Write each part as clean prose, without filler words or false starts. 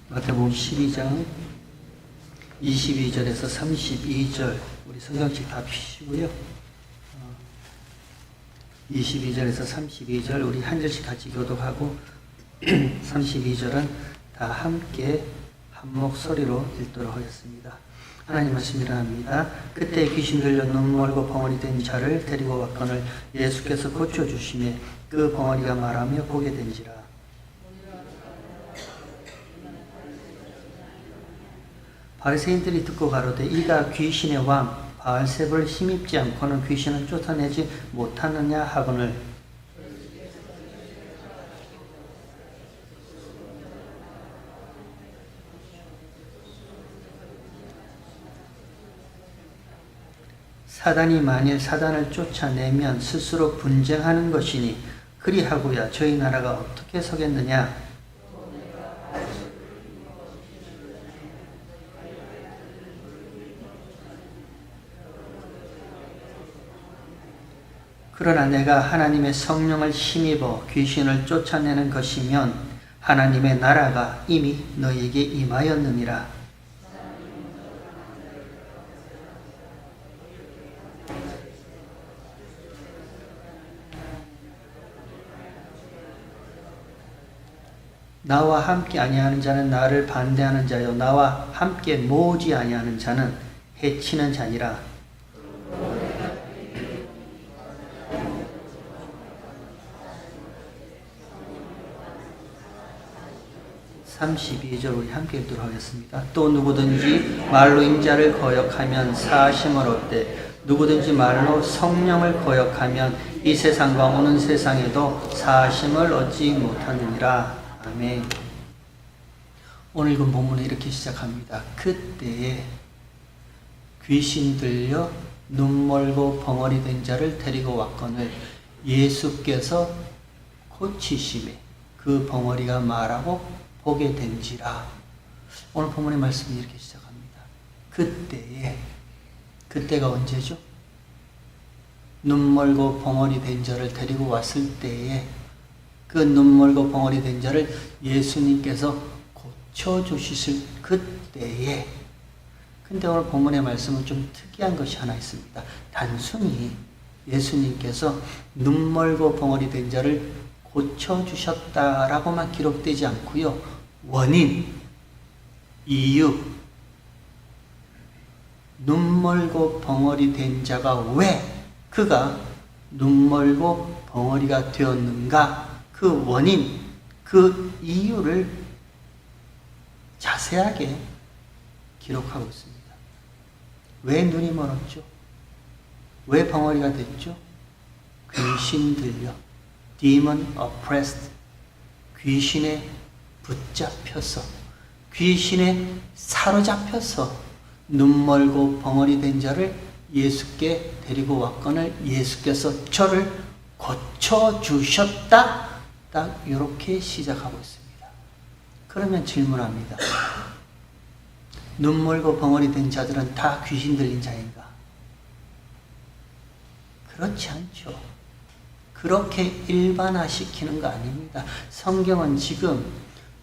마태복음 12장 22절에서 32절 우리 성경책 다 피시고요. 22절에서 32절 우리 한 절씩 같이 교독하고 32절은 다 함께 한 목소리로 읽도록 하겠습니다. 하나님 말씀 일어납니다. 그때 귀신 들려 눈 멀고 벙어리 된 자를 데리고 왔거늘 예수께서 고쳐주시매 그 벙어리가 말하며 보게 된지라. 바리새인들이 듣고 가로되 이가 귀신의 왕 바알세불을 힘입지 않고는 귀신을 쫓아내지 못하느냐 하거늘 사단이 만일 사단을 쫓아내면 스스로 분쟁하는 것이니 그리하고야 저희 나라가 어떻게 서겠느냐. 그러나 내가 하나님의 성령을 힘입어 귀신을 쫓아내는 것이면 하나님의 나라가 이미 너희에게 임하였느니라. 나와 함께 아니하는 자는 나를 반대하는 자요 나와 함께 모으지 아니하는 자는 해치는 자니라. 32절 우리 함께 읽도록 하겠습니다. 또 누구든지 말로 인자를 거역하면 사심을 얻되 누구든지 말로 성령을 거역하면 이 세상과 오는 세상에도 사심을 얻지 못하느니라. 아멘. 오늘 읽은 본문은 이렇게 시작합니다. 그때에 귀신 들려 눈 멀고 벙어리 된 자를 데리고 왔거늘 예수께서 고치심에 그 벙어리가 말하고 보게 된지라. 오늘 본문의 말씀이 이렇게 시작합니다. 그때에, 그때가 언제죠? 눈 멀고 벙어리 된 자를 데리고 왔을 때에 그 눈 멀고 벙어리 된 자를 예수님께서 고쳐주실 그때에. 근데 오늘 본문의 말씀은 좀 특이한 것이 하나 있습니다. 단순히 예수님께서 눈 멀고 벙어리 된 자를 고쳐주셨다라고만 기록되지 않고요. 원인, 이유, 눈 멀고 벙어리 된 자가 왜 그가 눈 멀고 벙어리가 되었는가 그 원인, 그 이유를 자세하게 기록하고 있습니다. 왜 눈이 멀었죠? 왜 벙어리가 됐죠? 귀신 들려 demon oppressed 귀신에 붙잡혀서 귀신에 사로잡혀서 눈 멀고 벙어리 된 자를 예수께 데리고 왔거늘 예수께서 저를 고쳐주셨다. 딱 이렇게 시작하고 있습니다. 그러면 질문합니다. 눈 멀고 벙어리 된 자들은 다 귀신 들린 자인가? 그렇지 않죠. 그렇게 일반화시키는 거 아닙니다. 성경은 지금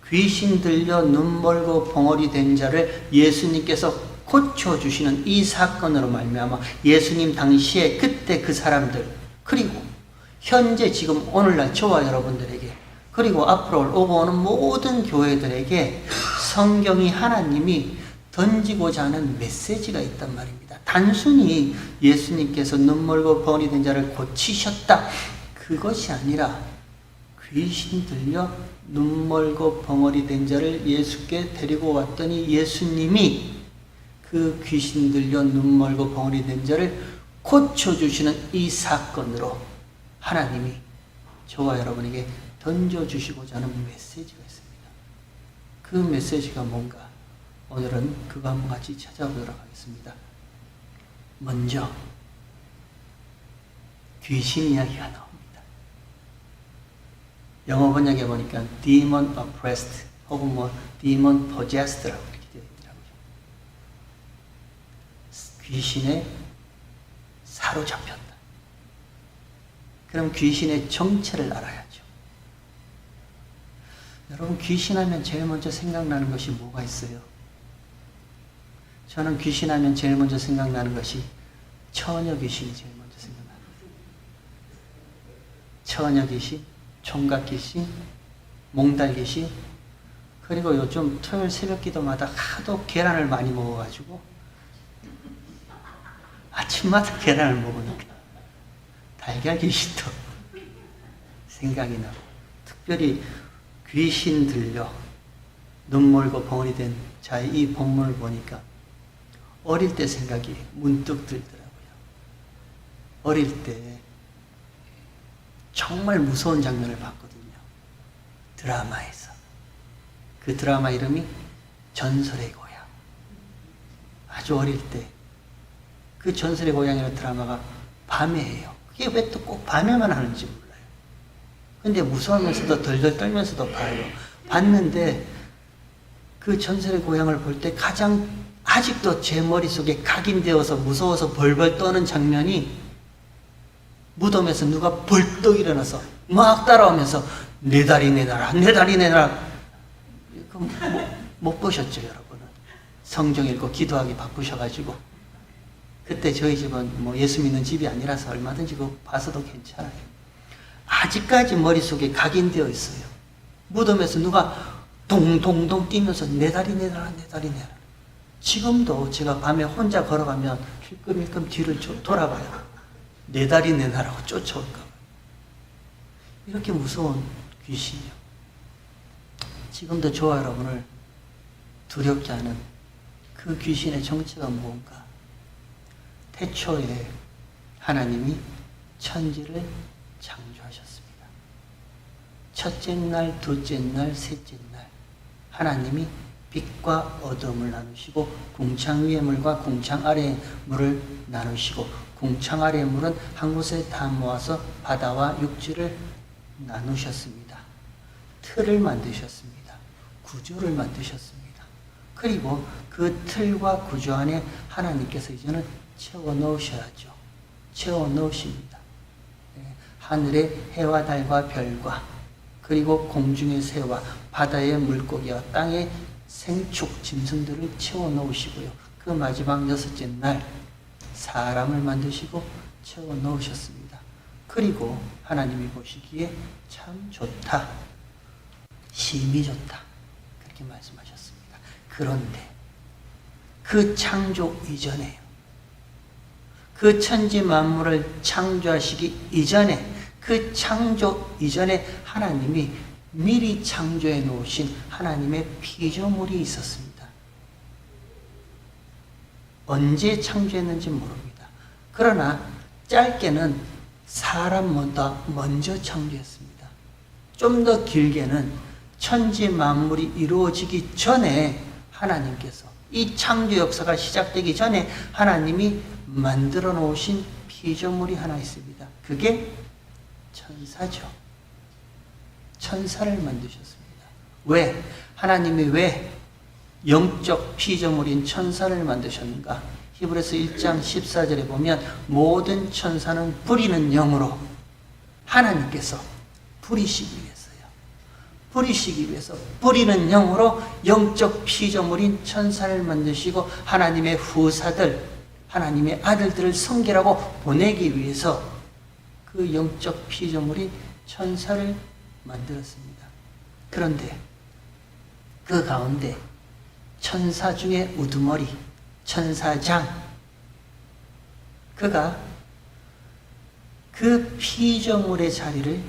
귀신 들려 눈 멀고 벙어리 된 자를 예수님께서 고쳐주시는 이 사건으로 말미암아 예수님 당시에 그때 그 사람들 그리고 현재 지금 오늘날 저와 여러분들에게 그리고 앞으로 오고 오는 모든 교회들에게 성경이 하나님이 던지고자 하는 메시지가 있단 말입니다. 단순히 예수님께서 눈 멀고 벙어리 된 자를 고치셨다. 그것이 아니라 귀신 들려 눈 멀고 벙어리 된 자를 예수께 데리고 왔더니 예수님이 그 귀신 들려 눈 멀고 벙어리 된 자를 고쳐주시는 이 사건으로 하나님이 저와 여러분에게 던져주시고자 하는 메시지가 있습니다. 그 메시지가 뭔가 오늘은 그거 한번 같이 찾아보도록 하겠습니다. 먼저 귀신 이야기가 나옵니다. 영어 번역에 보니까 demon oppressed 혹은 demon possessed라고 이렇게 되어 있더라고요. 귀신에 사로잡혔다. 그럼 귀신의 정체를 알아야죠. 여러분, 귀신하면 제일 먼저 생각나는 것이 뭐가 있어요? 저는 귀신하면 제일 먼저 생각나는 것이 처녀 귀신이 제일 먼저 생각나는 거예요. 처녀 귀신, 총각 귀신, 몽달 귀신. 그리고 요즘 토요일 새벽 기도마다 하도 계란을 많이 먹어가지고 아침마다 계란을 먹으니까 달걀 귀신도 생각이 나고, 특별히 귀신 들려 눈 멀고 벙어리 된 자의 이 본문을 보니까 어릴 때 생각이 문득 들더라고요. 어릴 때 정말 무서운 장면을 봤거든요. 드라마에서. 그 드라마 이름이 전설의 고향. 아주 어릴 때 그 전설의 고향이라는 드라마가 밤에 해요. 그게 왜 또 꼭 밤에만 하는지 몰라요. 근데 무서우면서도 덜덜 떨면서도 봐요. 봤는데 그 전설의 고향을 볼 때 가장 아직도 제 머릿속에 각인되어서 무서워서 벌벌 떠는 장면이, 무덤에서 누가 벌떡 일어나서 막 따라오면서 내 다리 내놔라, 내 다리 내놔라. 못 보셨죠, 여러분은? 성경 읽고 기도하기 바쁘셔가지고. 그때 저희 집은 뭐 예수 믿는 집이 아니라서 얼마든지 그거 봐서도 괜찮아요. 아직까지 머릿속에 각인되어 있어요. 무덤에서 누가 동동동 뛰면서 내 다리 내놔라, 내 다리 내놔라. 지금도 제가 밤에 혼자 걸어가면 힐끔힐끔 뒤를 돌아봐요. 내 다리 내놔라고 쫓아올까 봐요. 이렇게 무서운 귀신이요. 지금도 저와 여러분을 두렵게 하는 그 귀신의 정체가 무언가? 태초에 하나님이 천지를 창조하셨습니다. 첫째 날, 둘째 날, 셋째 날 하나님이 빛과 어둠을 나누시고 궁창 위의 물과 궁창 아래의 물을 나누시고, 궁창 아래의 물은 한 곳에 다 모아서 바다와 육지를 나누셨습니다. 틀을 만드셨습니다. 구조를 만드셨습니다. 그리고 그 틀과 구조 안에 하나님께서 이제는 채워 넣으셔야죠. 채워 넣으십니다. 하늘의 해와 달과 별과, 그리고 공중의 새와 바다의 물고기와 땅의 생축 짐승들을 채워 넣으시고요. 그 마지막 여섯째 날 사람을 만드시고 채워 넣으셨습니다. 그리고 하나님이 보시기에 참 좋다, 심히 좋다, 그렇게 말씀하셨습니다. 그런데 그 창조 이전에, 그 천지 만물을 창조하시기 이전에, 그 창조 이전에 하나님이 미리 창조해 놓으신 하나님의 피조물이 있었습니다. 언제 창조했는지 모릅니다. 그러나 짧게는 사람보다 먼저 창조했습니다. 좀 더 길게는 천지 만물이 이루어지기 전에 하나님께서, 이 창조 역사가 시작되기 전에 하나님이 만들어 놓으신 피조물이 하나 있습니다. 그게 천사죠. 천사를 만드셨습니다. 왜? 하나님이 왜 영적 피조물인 천사를 만드셨는가? 히브리서 1장 14절에 보면 모든 천사는 부리는 영으로 하나님께서 부리시기 위해서요. 부리시기 위해서 부리는 영으로 영적 피조물인 천사를 만드시고 하나님의 후사들, 하나님의 아들들을 섬기라고 보내기 위해서 그 영적 피조물인 천사를 만들었습니다. 그런데 그 가운데 천사 중에 우두머리, 천사장, 그가 그 피조물의 자리를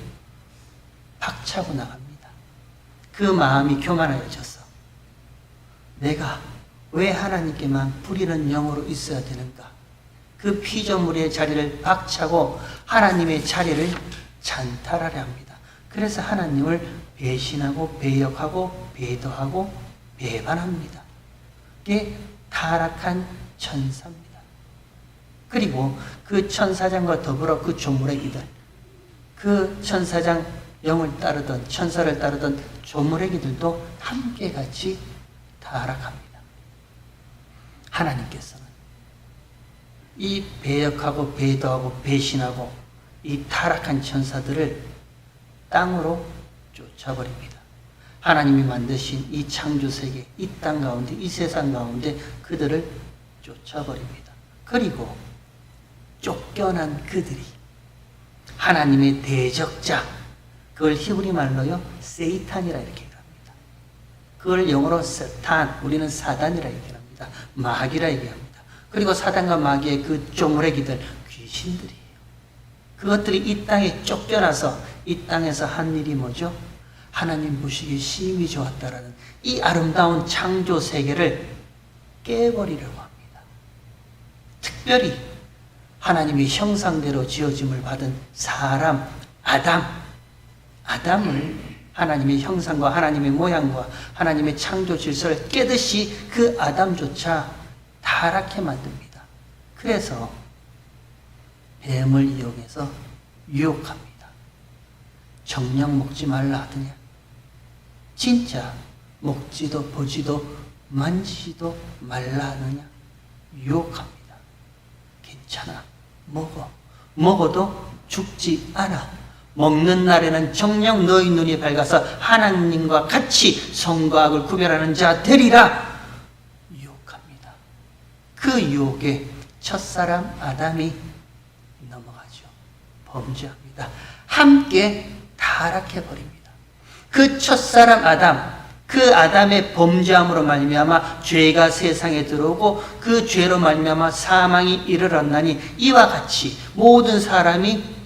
박차고 나갑니다. 그 마음이 교만해져서 내가 왜 하나님께만 부리는 영으로 있어야 되는가? 그 피조물의 자리를 박차고 하나님의 자리를 찬탈하려 합니다. 그래서 하나님을 배신하고 배역하고 배도하고 배반합니다. 이게 타락한 천사입니다. 그리고 그 천사장과 더불어 그 조물애기들, 그 천사장 영을 따르던, 천사를 따르던 조물애기들도 함께 같이 타락합니다. 하나님께서는 이 배역하고 배도하고 배신하고 이 타락한 천사들을 땅으로 쫓아버립니다. 하나님이 만드신 이 창조세계, 이 땅 가운데, 이 세상 가운데 그들을 쫓아버립니다. 그리고 쫓겨난 그들이 하나님의 대적자, 그걸 히브리 말로요 세이탄이라 이렇게 합니다. 그걸 영어로 사탄, 우리는 사단이라 얘기합니다. 마귀라 얘기합니다. 그리고 사단과 마귀의 그 쪼무레기들, 귀신들이에요. 그것들이 이 땅에 쫓겨나서 이 땅에서 한 일이 뭐죠? 하나님 보시기에 심히 좋았다라는 이 아름다운 창조 세계를 깨버리려고 합니다. 특별히 하나님의 형상대로 지어짐을 받은 사람 아담을 하나님의 형상과 하나님의 모양과 하나님의 창조 질서를 깨듯이 그 아담조차 타락해 만듭니다. 그래서 뱀을 이용해서 유혹합니다. 정녕 먹지 말라 하더냐? 진짜 먹지도 보지도 만지지도 말라 하느냐? 유혹합니다. 괜찮아. 먹어도 죽지 않아. 먹는 날에는 정녕 너희 눈이 밝아서 하나님과 같이 선과 악을 구별하는 자 되리라. 유혹합니다. 그 유혹에 첫사람 아담이 넘어가죠. 범죄합니다. 함께 타락해버립니다. 그 첫사람 아담, 그 아담의 범죄함으로 말미암아 죄가 세상에 들어오고 그 죄로 말미암아 사망이 이르렀나니 이와 같이 모든 사람이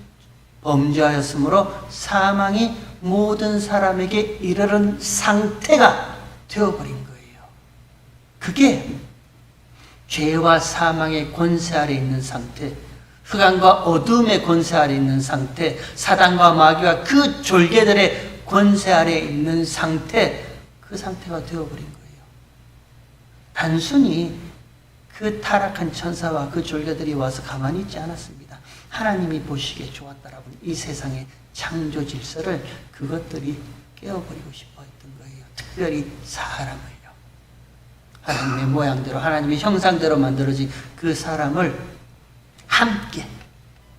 범죄하였으므로 사망이 모든 사람에게 이르는 상태가 되어버린 거예요. 그게 죄와 사망의 권세 아래 있는 상태, 흑암과 어둠의 권세 아래 있는 상태, 사단과 마귀와 그 졸개들의 권세 아래 있는 상태, 그 상태가 되어버린 거예요. 단순히 그 타락한 천사와 그 졸개들이 와서 가만히 있지 않았습니다. 하나님이 보시기에 좋았다라고 이 세상의 창조 질서를 그것들이 깨어버리고 싶어 했던 거예요. 특별히 사람을요. 하나님의 모양대로 하나님의 형상대로 만들어진 그 사람을 함께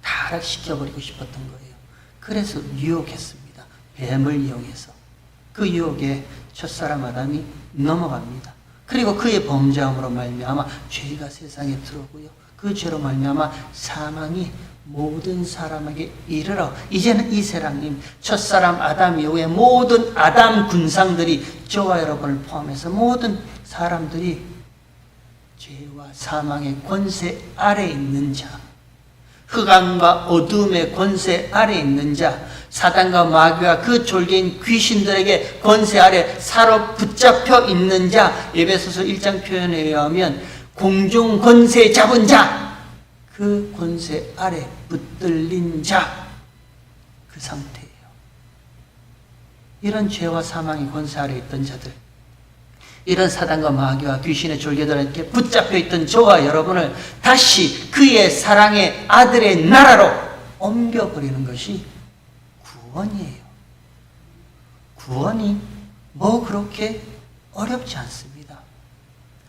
타락시켜버리고 싶었던 거예요. 그래서 유혹했습니다. 뱀을 이용해서. 그 유혹에 첫사람 아담이 넘어갑니다. 그리고 그의 범죄함으로 말미암아 죄가 세상에 들어오고요. 그 죄로 말미암아 사망이 모든 사람에게 이르러 이제는 이세랑님 첫사람 아담 이후에 모든 아담 군상들이 저와 여러분을 포함해서 모든 사람들이 죄와 사망의 권세 아래 있는 자, 흑암과 어둠의 권세 아래 있는 자, 사단과 마귀와 그 졸개인 귀신들에게 권세 아래 사로붙잡혀 있는 자, 에베소서 1장 표현에 의하면 공중 권세 잡은 자, 그 권세 아래 붙들린 자, 그 상태예요. 이런 죄와 사망의 권세 아래 있던 자들, 이런 사단과 마귀와 귀신의 졸개들에게 붙잡혀 있던 저와 여러분을 다시 그의 사랑의 아들의 나라로 옮겨버리는 것이 구원이에요. 구원이 뭐 그렇게 어렵지 않습니다.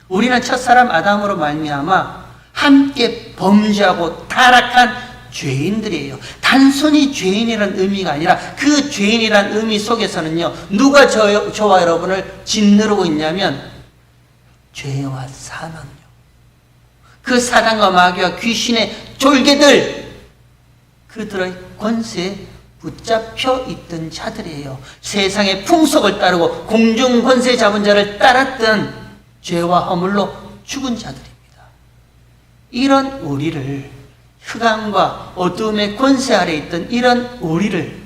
우리는 첫사람 아담으로 말미암아 함께 범죄하고 타락한 죄인들이에요. 단순히 죄인이라는 의미가 아니라 그 죄인이라는 의미 속에서는요, 누가 저와 여러분을 짓누르고 있냐면 죄와 사망요. 그 사단과 마귀와 귀신의 졸개들, 그들의 권세에 붙잡혀 있던 자들이에요. 세상의 풍속을 따르고 공중 권세 잡은 자를 따랐던 죄와 허물로 죽은 자들입니다. 이런 우리를, 흑암과 어둠의 권세 아래 있던 이런 우리를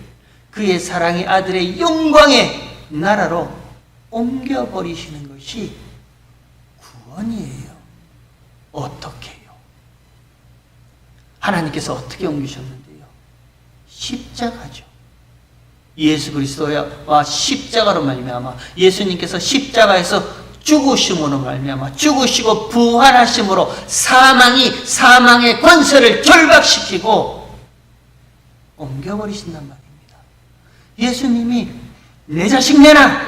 그의 사랑의 아들의 영광의 나라로 옮겨버리시는 것이 구원이에요. 어떻게 해요? 하나님께서 어떻게 옮기셨는데요? 십자가죠. 예수 그리스도와 십자가로 말미암아 예수님께서 십자가에서 죽으심으로 말미암아 죽으시고 부활하심으로 사망이 사망의 권세를 결박시키고 옮겨버리신단 말입니다. 예수님이 내 자식 내놔,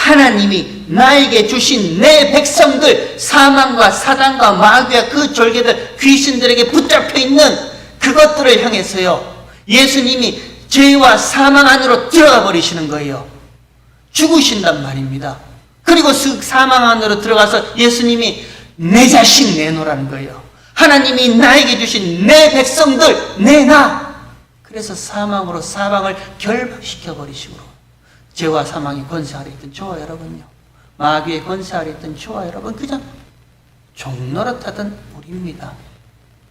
하나님이 나에게 주신 내 백성들, 사망과 사단과 마귀와 그 졸개들, 귀신들에게 붙잡혀 있는 그것들을 향해서요, 예수님이 죄와 사망 안으로 들어가 버리시는 거예요. 죽으신단 말입니다. 그리고 그 사망 안으로 들어가서 예수님이 내 자식 내놓으라는 거예요. 하나님이 나에게 주신 내 백성들 내놔. 그래서 사망으로 사방을 결박시켜 버리시고, 죄와 사망의 권세 아래 있던 저와 여러분요, 마귀의 권세 아래 있던 저와 여러분, 그냥 종노릇하던 우리입니다.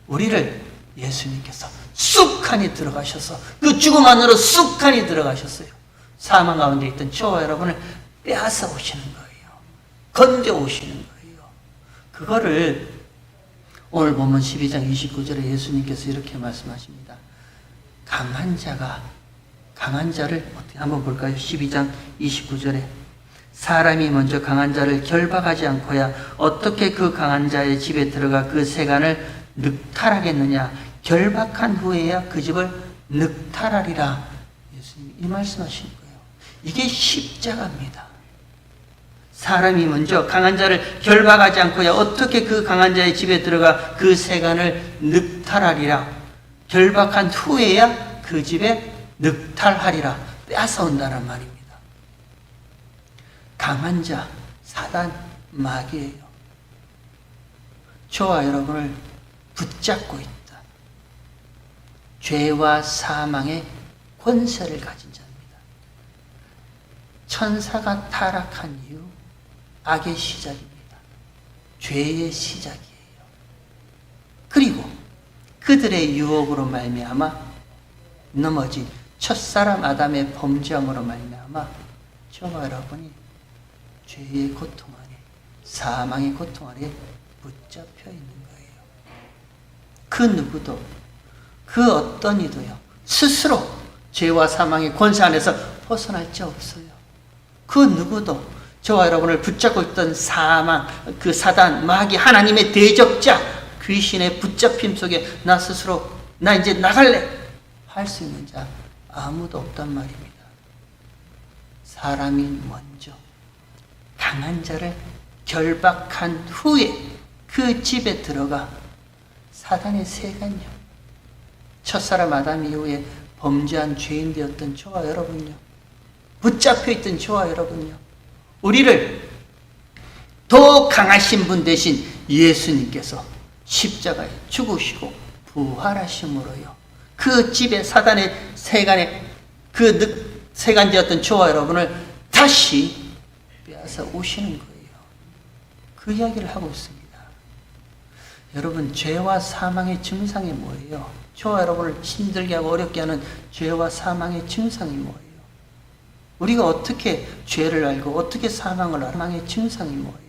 우리를 예수님께서 쑥하니 들어가셔서 그 죽음 안으로 쑥하니 들어가셨어요. 사망 가운데 있던 저와 여러분을 빼앗아 오시는 거예요. 건져 오시는 거예요. 그거를 오늘 보면 12장 29절에 예수님께서 이렇게 말씀하십니다. 강한 자를 어떻게 한번 볼까요? 12장 29절에 사람이 먼저 강한 자를 결박하지 않고야 어떻게 그 강한 자의 집에 들어가 그 세간을 늑탈하겠느냐. 결박한 후에야 그 집을 늑탈하리라. 예수님이 이 말씀하신 거예요. 이게 십자가입니다. 사람이 먼저 강한 자를 결박하지 않고야 어떻게 그 강한 자의 집에 들어가 그 세간을 늑탈하리라. 결박한 후에야 그 집에 늑탈하리라. 빼앗아온다는 말입니다. 강한 자, 사단, 마귀예요. 저와 여러분을 붙잡고 있다. 죄와 사망의 권세를 가진 자입니다. 천사가 타락한 이후 악의 시작입니다. 죄의 시작이에요. 그리고 그들의 유혹으로 말미암아 넘어진 첫사람 아담의 범죄함으로 말미암아 저와 여러분이 죄의 고통 아래, 사망의 고통 아래 붙잡혀 있는 거예요. 그 누구도, 그 어떤 이도요, 스스로 죄와 사망의 권세 안에서 벗어날 수 없어요. 그 누구도 저와 여러분을 붙잡고 있던 사망, 그 사단, 마귀, 하나님의 대적자, 귀신의 붙잡힘 속에 나 스스로 나 이제 나갈래 할 수 있는 자 아무도 없단 말입니다. 사람이 먼저 강한 자를 결박한 후에 그 집에 들어가 사단의 세간요, 첫사람 아담 이후에 범죄한 죄인 되었던 저와 여러분요, 붙잡혀 있던 저와 여러분요, 우리를 더 강하신 분 대신 예수님께서 십자가에 죽으시고 부활하심으로요, 그 집에 사단의 세간에 그 세간되었던 저와 여러분을 다시 빼앗아 오시는 거예요. 그 이야기를 하고 있습니다. 여러분, 죄와 사망의 증상이 뭐예요? 저와 여러분을 힘들게 하고 어렵게 하는 죄와 사망의 증상이 뭐예요? 우리가 어떻게 죄를 알고 어떻게 사망을 알아요? 사망의 증상이 뭐예요?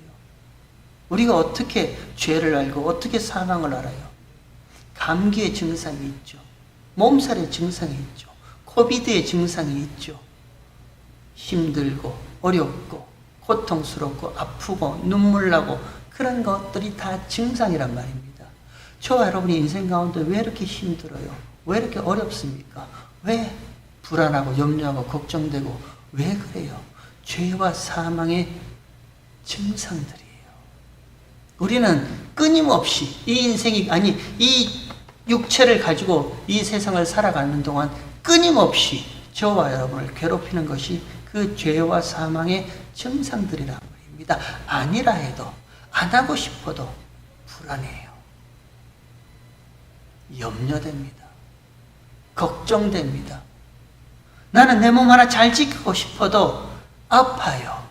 우리가 어떻게 죄를 알고 어떻게 사망을 알아요? 감기의 증상이 있죠. 몸살의 증상이 있죠. 코비드의 증상이 있죠. 힘들고 어렵고 고통스럽고 아프고 눈물 나고 그런 것들이 다 증상이란 말입니다. 저와 여러분의 인생 가운데 왜 이렇게 힘들어요? 왜 이렇게 어렵습니까? 왜 불안하고 염려하고 걱정되고 왜 그래요? 죄와 사망의 증상들이에요. 우리는 끊임없이 이 인생이, 아니 이 육체를 가지고 이 세상을 살아가는 동안 끊임없이 저와 여러분을 괴롭히는 것이 그 죄와 사망의 증상들이란 말입니다. 아니라 해도, 안 하고 싶어도 불안해요. 염려됩니다. 걱정됩니다. 나는 내 몸 하나 잘 지키고 싶어도 아파요.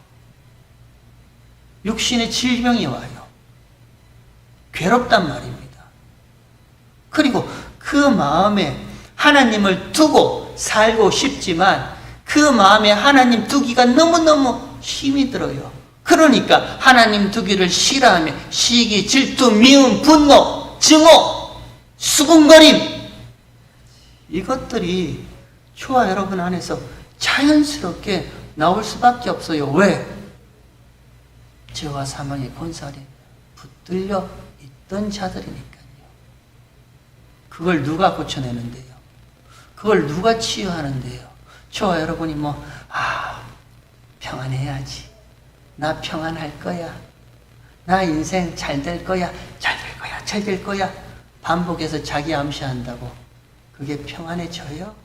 육신의 질병이 와요. 괴롭단 말입니다. 그리고 그 마음에 하나님을 두고 살고 싶지만 그 마음에 하나님 두기가 너무너무 힘이 들어요. 그러니까 하나님 두기를 싫어하며 시기, 질투, 미움, 분노, 증오, 수군거림, 이것들이 저와 여러분 안에서 자연스럽게 나올 수밖에 없어요. 왜? 죄와 사망의 권세 아래 붙들려 있던 자들이니까요. 그걸 누가 고쳐내는데요? 그걸 누가 치유하는데요? 저와 여러분이 평안해야지, 나 평안할 거야. 나 인생 잘 될 거야. 잘 될 거야. 잘 될 거야. 반복해서 자기 암시한다고 그게 평안해져요?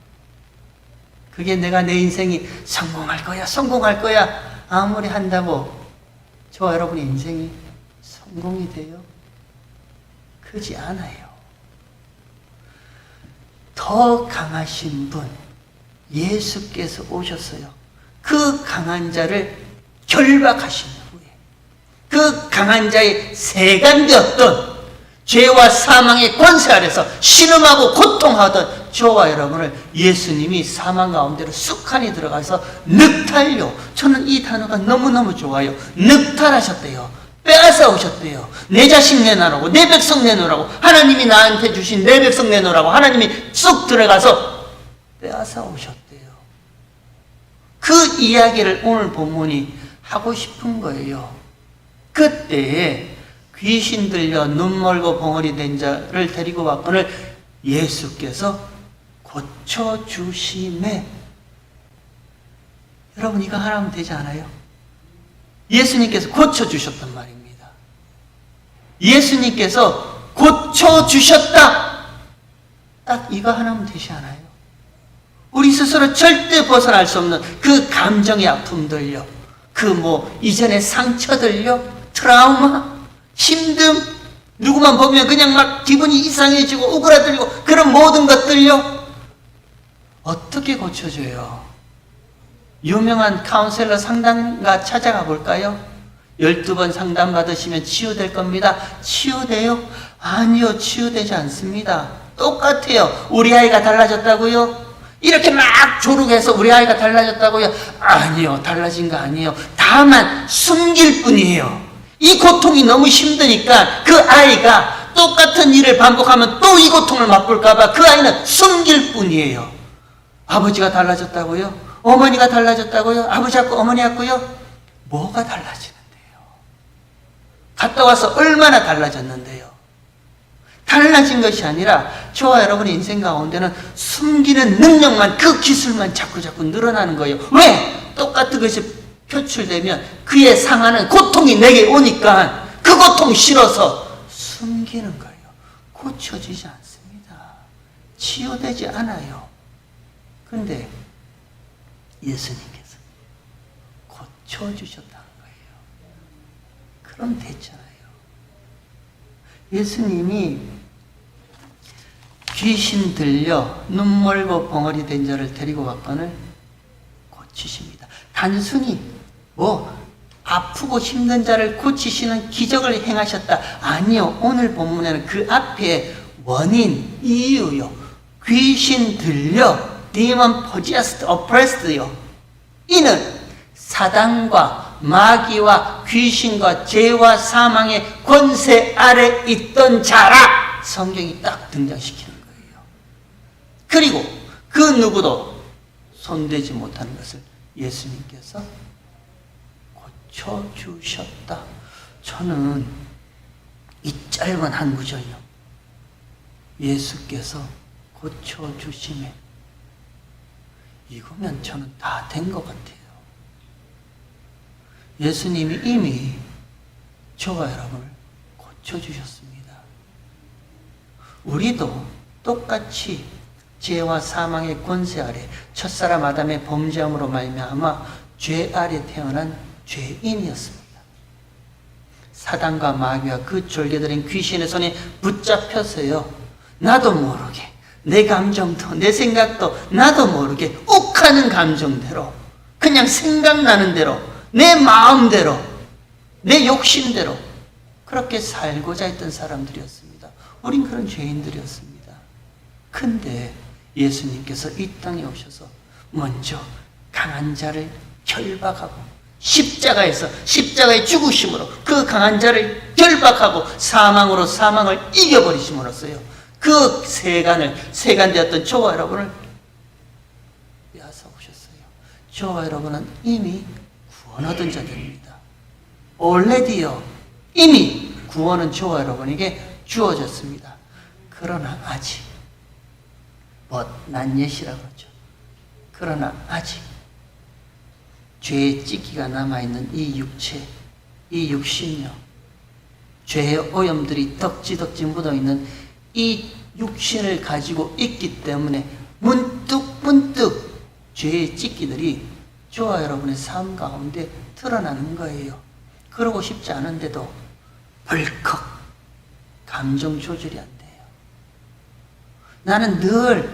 그게 내가 내 인생이 성공할 거야. 성공할 거야. 아무리 한다고 저와 여러분의 인생이 성공이 돼요? 그렇지 않아요. 더 강하신 분 예수께서 오셨어요. 그 강한 자를 결박하신 후에 그 강한 자의 세간되었던 죄와 사망의 권세 아래서 신음하고 고통하던 저와 여러분을 예수님이 사망 가운데로 쑥하니 들어가서 늑탈요. 저는 이 단어가 너무너무 좋아요. 늑탈하셨대요. 빼앗아 오셨대요. 내 자식 내놓으라고, 내 백성 내놓으라고, 하나님이 나한테 주신 내 백성 내놓으라고 하나님이 쑥 들어가서 빼앗아 오셨대요. 그 이야기를 오늘 본문이 하고 싶은 거예요. 그때에 귀신 들려 눈 멀고 벙어리 된 자를 데리고 왔거늘 예수께서 고쳐주심에, 여러분 이거 하나면 되지 않아요? 예수님께서 고쳐주셨단 말입니다. 예수님께서 고쳐주셨다. 딱 이거 하나면 되지 않아요? 우리 스스로 절대 벗어날 수 없는 그 감정의 아픔들요, 이전의 상처들요, 트라우마, 힘듦, 누구만 보면 그냥 막 기분이 이상해지고 오그라들고 그런 모든 것들요, 어떻게 고쳐줘요? 유명한 카운셀러 상담가 찾아가 볼까요? 12번 상담 받으시면 치유될 겁니다. 치유돼요? 아니요, 치유되지 않습니다. 똑같아요. 우리 아이가 달라졌다고요? 이렇게 막 조르게해서 우리 아이가 달라졌다고요? 아니요, 달라진 거 아니에요. 다만 숨길 뿐이에요. 이 고통이 너무 힘드니까 그 아이가 똑같은 일을 반복하면 또 이 고통을 맛볼까봐 그 아이는 숨길 뿐이에요. 아버지가 달라졌다고요? 어머니가 달라졌다고요? 아버지하고 어머니하고요? 뭐가 달라지는데요? 갔다 와서 얼마나 달라졌는데요? 달라진 것이 아니라 저와 여러분의 인생 가운데는 숨기는 능력만, 그 기술만 자꾸 늘어나는 거예요. 왜? 똑같은 것이 표출되면 그에 상하는 고통이 내게 오니까 그 고통 싫어서 숨기는 거예요. 고쳐지지 않습니다. 치유되지 않아요. 근데 예수님께서 고쳐주셨다는 거예요. 그럼 됐잖아요. 예수님이 귀신 들려 눈 멀고 벙어리 된 자를 데리고 왔거늘 고치십니다. 단순히 아프고 힘든 자를 고치시는 기적을 행하셨다. 아니요. 오늘 본문에는 그 앞에 원인, 이유요. 귀신 들려, demon possessed, oppressed요. 이는 사단과 마귀와 귀신과 죄와 사망의 권세 아래 있던 자라 성경이 딱 등장시키는 거예요. 그리고 그 누구도 손대지 못하는 것을 예수님께서 고쳐주셨다. 저는 이 짧은 한 구절요, 예수께서 고쳐주심에, 이거면 저는 다 된 것 같아요. 예수님이 이미 저와 여러분을 고쳐주셨습니다. 우리도 똑같이 죄와 사망의 권세 아래 첫사람 아담의 범죄함으로 말미암아 죄 아래 태어난 죄인이었습니다. 사단과 마귀와 그 졸개들인 귀신의 손에 붙잡혀서요, 나도 모르게 내 감정도 내 생각도 나도 모르게 욱하는 감정대로, 그냥 생각나는 대로, 내 마음대로, 내 욕심대로 그렇게 살고자 했던 사람들이었습니다. 우린 그런 죄인들이었습니다. 근데 예수님께서 이 땅에 오셔서 먼저 강한 자를 결박하고 십자가에서 십자가의 죽으심으로 그 강한 자를 결박하고 사망으로 사망을 이겨버리심으로써요, 그 세간되었던 저와 여러분을 빼앗아 오셨어요. 저와 여러분은 이미 구원 얻은 자들입니다. already요, 이미 구원은 저와 여러분에게 주어졌습니다. 그러나 아직, not yet이라고 그러죠. 그러나 아직 죄의 찌기가 남아있는 이 육체, 이 육신요, 죄의 오염들이 덕지덕지 묻어있는 이 육신을 가지고 있기 때문에 문득문득 죄의 찌기들이 저와 여러분의 삶 가운데 드러나는 거예요. 그러고 싶지 않은데도 벌컥 감정 조절이 안 돼요. 나는 늘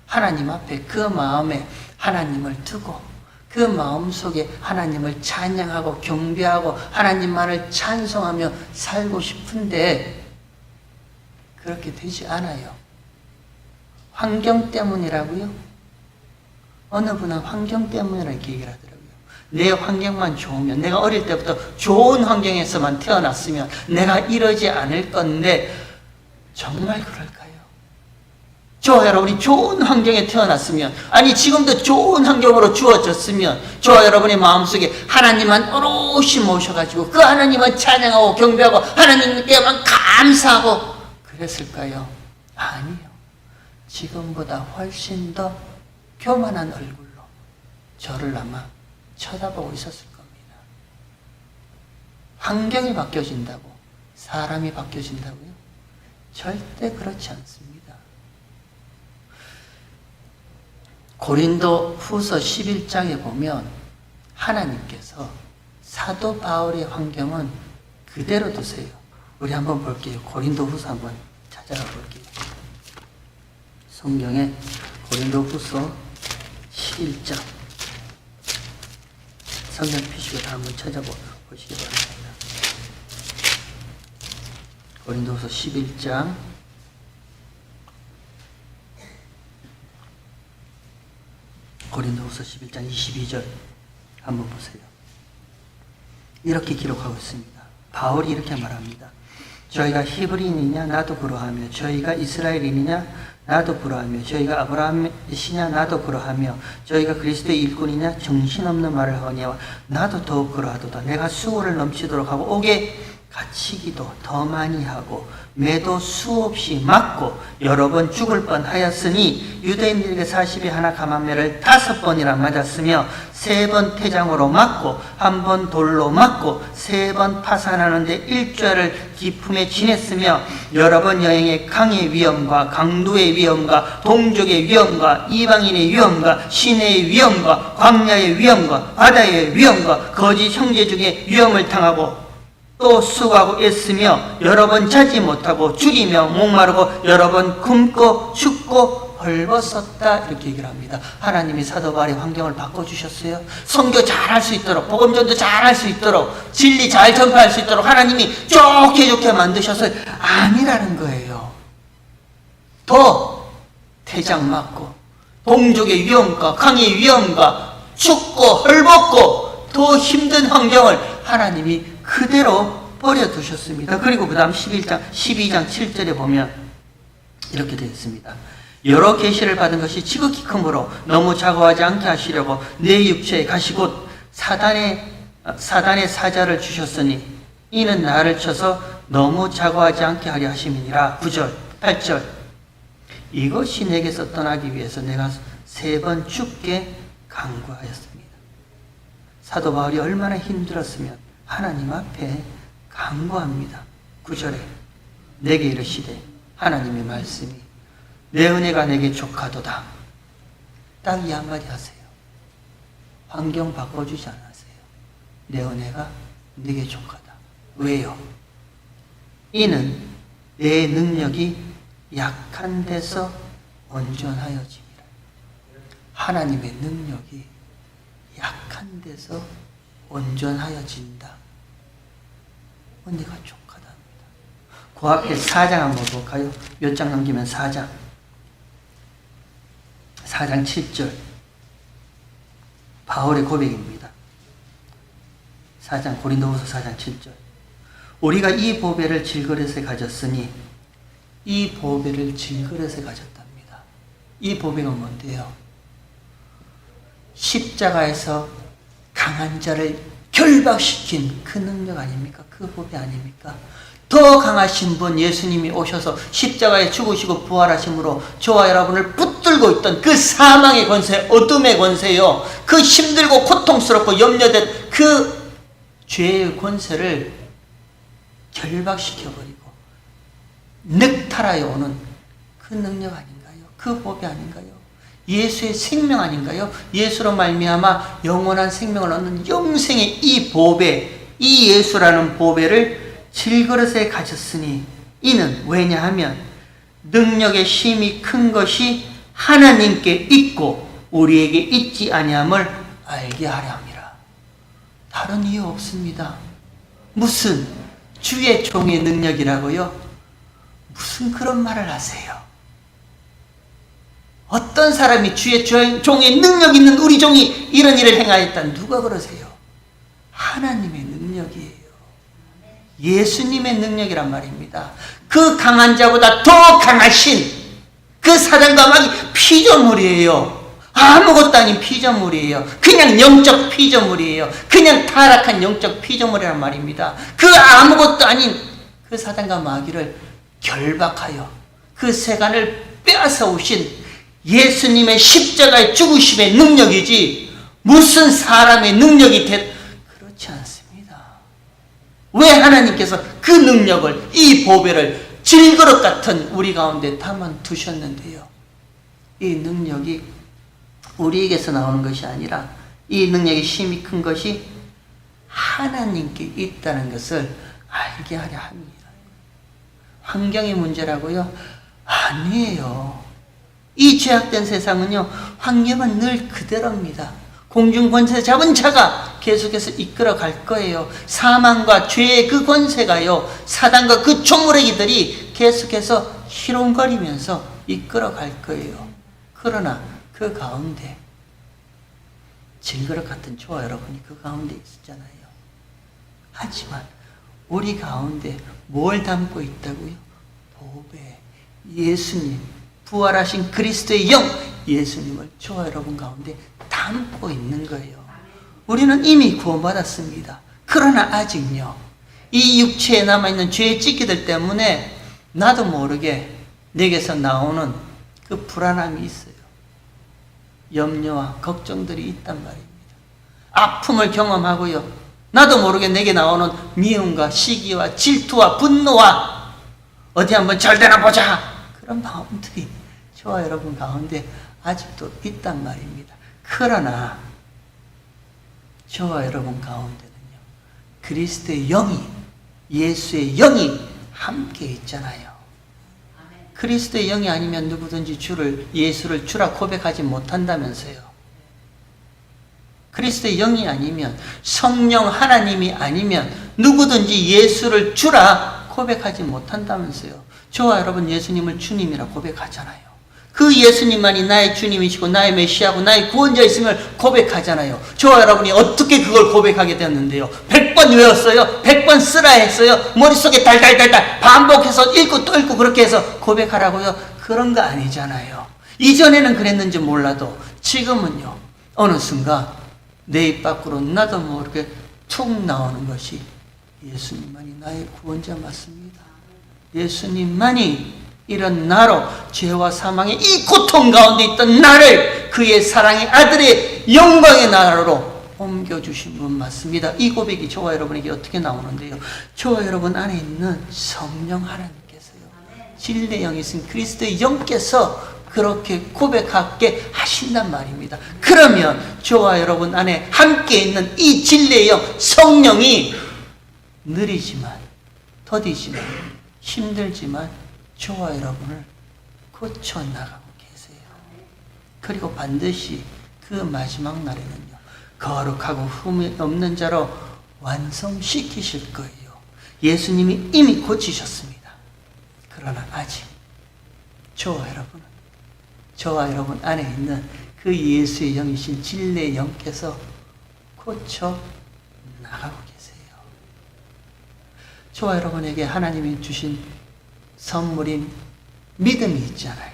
하나님 앞에 그 마음에 하나님을 두고 그 마음속에 하나님을 찬양하고 경배하고 하나님만을 찬송하며 살고 싶은데 그렇게 되지 않아요. 환경 때문이라고요? 어느 분은 환경 때문이라고 얘기를 하더라고요. 내 환경만 좋으면, 내가 어릴 때부터 좋은 환경에서만 태어났으면 내가 이러지 않을 건데 정말 그럴까요? 저와 여러분이 좋은 환경에 태어났으면, 아니 지금도 좋은 환경으로 주어졌으면 저와 여러분의 마음속에 하나님만 오롯이 모셔가지고 그 하나님만 찬양하고 경배하고 하나님께만 감사하고 그랬을까요? 아니요. 지금보다 훨씬 더 교만한 얼굴로 저를 아마 쳐다보고 있었을 겁니다. 환경이 바뀌어진다고 사람이 바뀌어진다고요? 절대 그렇지 않습니다. 고린도 후서 11장에 보면 하나님께서 사도 바울의 환경은 그대로 두세요. 우리 한번 볼게요. 고린도 후서 한번 찾아가 볼게요. 성경에 고린도 후서 11장 성경 피시고 다 한번 찾아보시기 바랍니다. 고린도 후서 11장 고린도후서 11장 22절 한번 보세요. 이렇게 기록하고 있습니다. 바울이 이렇게 말합니다. 저희가 히브리인이냐 나도 그러하며 저희가 이스라엘인이냐 나도 그러하며 저희가 아브라함이시냐 나도 그러하며 저희가 그리스도의 일꾼이냐 정신없는 말을 하니와 나도 더욱 그러하도다. 내가 수고를 넘치도록 하고 옥에 갇히기도 더 많이 하고 매도 수없이 맞고 여러 번 죽을 뻔하였으니 유대인들에게 40에 하나 감한매를 5번이나 맞았으며 3번 태장으로 맞고 1번 돌로 맞고 3번 파산하는데 일주일을 기품에 지냈으며 여러 번 여행에 강의 위험과 강도의 위험과 동족의 위험과 이방인의 위험과 시내의 위험과 광야의 위험과 바다의 위험과 거짓 형제 중에 위험을 당하고 또 수고하고 애쓰며 여러 번 자지 못하고 죽이며 목마르고 여러 번 굶고 춥고 헐벗었다 이렇게 얘기를 합니다. 하나님이 사도 바울의 환경을 바꿔주셨어요. 선교 잘할 수 있도록 복음전도 잘할 수 있도록 진리 잘 전파할 수 있도록 하나님이 좋게 만드셨어요. 아니라는 거예요. 더 태장 맞고 동족의 위험과 강의 위험과 춥고 헐벗고 더 힘든 환경을 하나님이 그대로 버려두셨습니다. 그리고 그 다음 12장 7절에 보면 이렇게 되어 있습니다. 여러 계시를 받은 것이 지극히 크므로 너무 자고하지 않게 하시려고 내 육체에 가시곧 사단의 사자를 주셨으니 이는 나를 쳐서 너무 자고하지 않게 하려 하심이니라. 9절 8절 이것이 내게서 떠나기 위해서 내가 3번 죽게 간구하였습니다. 사도 바울이 얼마나 힘들었으면 하나님 앞에 간구합니다. 9절에 내게 이르시되 하나님의 말씀이 내 은혜가 내게 족하도다. 딱 이 한마디 하세요. 환경 바꿔주지 않으세요. 내 은혜가 내게 족하다. 왜요? 이는 내 능력이 약한 데서 온전하여짐이라. 하나님의 능력이 약한 데서 온전하여진다. 은혜가 족하답니다. 그 앞에 4장 한번 볼까요? 몇 장 넘기면 4장 7절 바울의 고백입니다. 4장 고린도후서 4장 7절 우리가 이 보배를 질그릇에 가졌으니 이 보배를 질그릇에 가졌답니다. 이 보배가 뭔데요? 십자가에서 강한 자를 결박시킨 그 능력 아닙니까? 그 보배 아닙니까? 더 강하신 분 예수님이 오셔서 십자가에 죽으시고 부활하심으로 저와 여러분을 붙들어 붙들고 있던 그 사망의 권세, 어둠의 권세요, 그 힘들고 고통스럽고 염려된 그 죄의 권세를 결박시켜버리고 넥타라에 오는 그 능력 아닌가요? 그 법이 아닌가요? 예수의 생명 아닌가요? 예수로 말미암아 영원한 생명을 얻는 영생의 이 보배, 이 예수라는 보배를 질그릇에 가졌으니 이는 왜냐하면 능력의 힘이 큰 것이 하나님께 있고 우리에게 있지 아니함을 알게 하려 함이라. 다른 이유 없습니다. 무슨 주의 종의 능력이라고요? 무슨 그런 말을 하세요? 어떤 사람이 주의 종의 능력 있는 우리 종이 이런 일을 행하였다. 누가 그러세요? 하나님의 능력이에요. 예수님의 능력이란 말입니다. 그 강한 자보다 더 강하신 그 사단과 마귀 피조물이에요. 아무것도 아닌 피조물이에요. 그냥 영적 피조물이에요. 그냥 타락한 영적 피조물이란 말입니다. 그 아무것도 아닌 그 사단과 마귀를 결박하여 그 세간을 빼앗아 오신 예수님의 십자가의 죽으심의 능력이지 무슨 사람의 능력이 그렇지 않습니다. 왜 하나님께서 그 능력을, 이 보배를 질그릇 같은 우리 가운데 담아 두셨는데요. 이 능력이 우리에게서 나오는 것이 아니라 이 능력의 힘이 큰 것이 하나님께 있다는 것을 알게 하려 합니다. 환경의 문제라고요? 아니에요. 이 죄악된 세상은요, 환경은 늘 그대로입니다. 공중 권세 잡은 자가 계속해서 이끌어 갈 거예요. 사망과 죄의 그 권세가요, 사단과 그 조무래기들이 계속해서 희롱거리면서 이끌어 갈 거예요. 그러나 그 가운데 질그릇 같은 저와 여러분이 그 가운데 있었잖아요. 하지만 우리 가운데 뭘 담고 있다고요? 보배, 예수님, 부활하신 그리스도의 영, 예수님을 저와 여러분 가운데 담고 있는 거예요. 우리는 이미 구원받았습니다. 그러나 아직요, 이 육체에 남아있는 죄의 찌기들 때문에 나도 모르게 내게서 나오는 그 불안함이 있어요. 염려와 걱정들이 있단 말입니다. 아픔을 경험하고요, 나도 모르게 내게 나오는 미움과 시기와 질투와 분노와 어디 한번 잘 되나 보자, 그런 마음들이 저와 여러분 가운데 아직도 있단 말입니다. 그러나 저와 여러분 가운데는요, 그리스도의 영이, 예수의 영이 함께 있잖아요. 그리스도의 영이 아니면 누구든지 예수를 주라 고백하지 못한다면서요. 그리스도의 영이 아니면, 성령 하나님이 아니면 누구든지 예수를 주라 고백하지 못한다면서요. 저와 여러분 예수님을 주님이라 고백하잖아요. 그 예수님만이 나의 주님이시고 나의 메시아고 나의 구원자이심을 고백하잖아요. 저와 여러분이 어떻게 그걸 고백하게 되었는데요? 100번 외웠어요? 100번 쓰라 했어요? 머릿속에 달달달달 반복해서 읽고 또 읽고 그렇게 해서 고백하라고요? 그런 거 아니잖아요. 이전에는 그랬는지 몰라도 지금은요, 어느 순간 내 입 밖으로 나도 모르게 툭 나오는 것이 예수님만이 나의 구원자 맞습니다. 예수님만이 이런 나로 죄와 사망의 이 고통 가운데 있던 나를 그의 사랑의 아들의 영광의 나라로 옮겨주신 분 맞습니다. 이 고백이 저와 여러분에게 어떻게 나오는데요? 저와 여러분 안에 있는 성령 하나님께서요, 진리의 영이신 그리스도의 영께서 그렇게 고백하게 하신단 말입니다. 그러면 저와 여러분 안에 함께 있는 이 진리의 영, 성령이 느리지만, 더디지만, 힘들지만 저와 여러분을 고쳐나가고 계세요. 그리고 반드시 그 마지막 날에는요, 거룩하고 흠이 없는 자로 완성시키실 거예요. 예수님이 이미 고치셨습니다. 그러나 아직 저와 여러분 안에 있는 그 예수의 영이신 진리의 영께서 고쳐 나가고 계세요. 저와 여러분에게 하나님이 주신 선물인 믿음이 있잖아요.